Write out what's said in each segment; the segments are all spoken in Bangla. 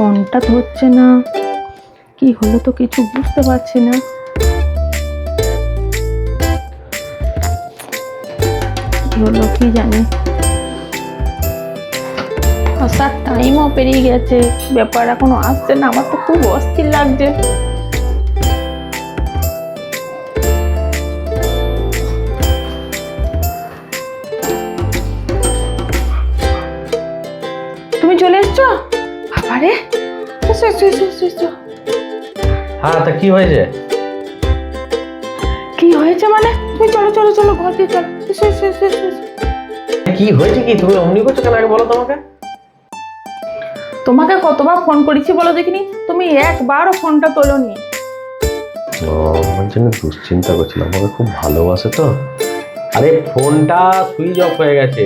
ফোনটা ধরছে না, কি হলো তো কিছু বুঝতে পারছি না। কি হলো কি জানি। আসার টাইমও পেরিয়ে গেছে, ব্যাপার এখনো আসছে না, আমার তো খুব অস্থির লাগছে। তুমি চলে এসছো? বাবারে, এসো এসো এসো এসো এসো। হ্যাঁ, তা কি হয়েছে? কি হয়েছে মানে? তুমি চলো চলো চলো, ঘর দিয়ে চলো, এসো এসো এসো এসো এসো। কি হয়েছে কি? তুমি অমনি করছো কেন, আগে বলো তোমাকে। তোমাকে কতবার ফোন করেছি বলো দেখিনি, তুমি একবারও ফোনটা তোলোনি। আমার জন্য দুশ্চিন্তা করছিলাম, আমাকে খুব ভালোবাসে তো। আরে ফোনটা সুইচ অফ হয়ে গেছে,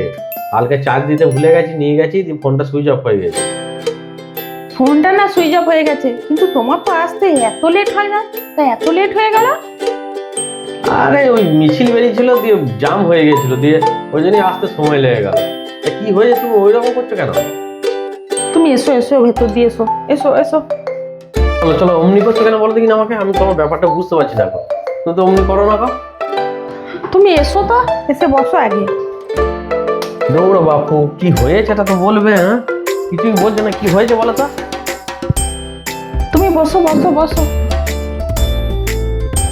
কালকে চার্জ দিতে ভুলে গেছি, নিয়ে গেছি, ফোনটা সুইচ অফ হয়ে গেছে। ফোনটা না সুইচ অফ হয়ে গেছে, কিন্তু তোমার তো আসতে এত লেট হয় না, তা এত লেট হয়ে গেল? আরে ওই মিছিল বেরিয়েছিল, দিয়ে জাম হয়ে গেছিল, দিয়ে ওই জন্যই আসতে সময় লেগে গেল। তা কি হয়েছে, তুমি ওই রকম করছো কেন? তুমি এসো এসো, ভেতর দিয়ে এসো, এসো এসো। চলো চলো, অমনি করছো কেন বলো দেখিনি আমাকে, আমি তোমার ব্যাপারটা বুঝতে পারছি না এখন। তুমি তো অমনি করো না। তুমি এসো তো, এসে বসো আগে। দৌড়ো বাপু, কি হয়েছে এটা তো বলবে। হ্যাঁ, কিছুই বলছো না, কি হয়েছে বলো তো। তুমি বসো বসো বসো।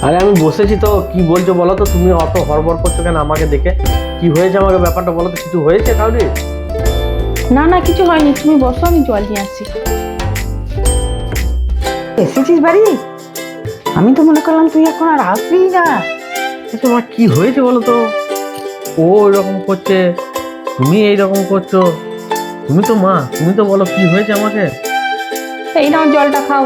আরে আমি বসেছি তো, কি বলছো বলো তো, তুমি অত হড়বড় করছো কেন আমাকে দেখে? কি হয়েছে আমাকে ব্যাপারটা বলো তো, কিছু হয়েছে কাউরি? না না, কিছু হয়নি, তুমি বসো, আমি জল নিয়ে আসছি। এসেছিস বাড়ি? আমি তো মনে করলাম তুই এখন আর আসবি না। তোমার কি হয়েছে বলো তো? ও এরকম করছে, তুমি এইরকম করছো, তুমি তো মা, তুমি তো বলো কি হয়েছে আমাকে। এই নাও জলটা খাও।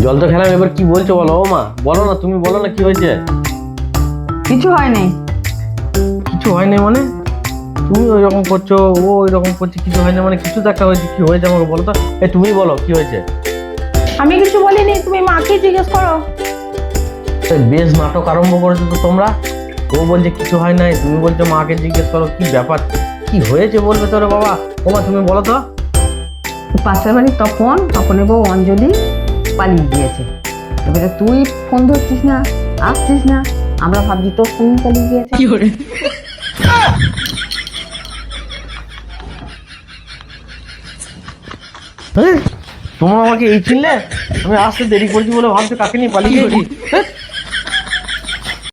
জল তো খেলাম, এবার কি বলছো বলো। ও মা, বলো না, তুমি বলো না কি হয়েছে। কিছু হয়নি। কিছু হয়নি মানে? তুমি ওই রকম করছো, ও ওই রকম করছে, কিছু হয়নি মানে? কিছু তো একটা হয়েছে, কি হয়েছে আমাকে বলো তো। তুমি বলো কি হয়েছে। আমি কিছু বলিনি, তুমি মাকে জিজ্ঞেস করো। বেশ নাটক আরম্ভ করেছো তো তোমরা। ও বলছে কিছু হয় নাই, তুমি বলছো মাকে জিজ্ঞেস করো। কি ব্যাপার, কি হয়েছে বলবে তোরে বাবা। ও মা, তুমি বলো তো। পাশের বাড়ির তপনের বউ অঞ্জলি পালিয়ে গিয়েছে। এবারে তুই ফোন ধরছিস না, আসছিস না, আমরা ভাবছি তোর ফোন পালিয়ে গিয়েছে। হ্যাঁ, তোমরা আমাকে এই চিনলে? আমি আসতে দেরি করছি বলে ভাবছো কাকে নিয়ে পালিয়ে গেছি।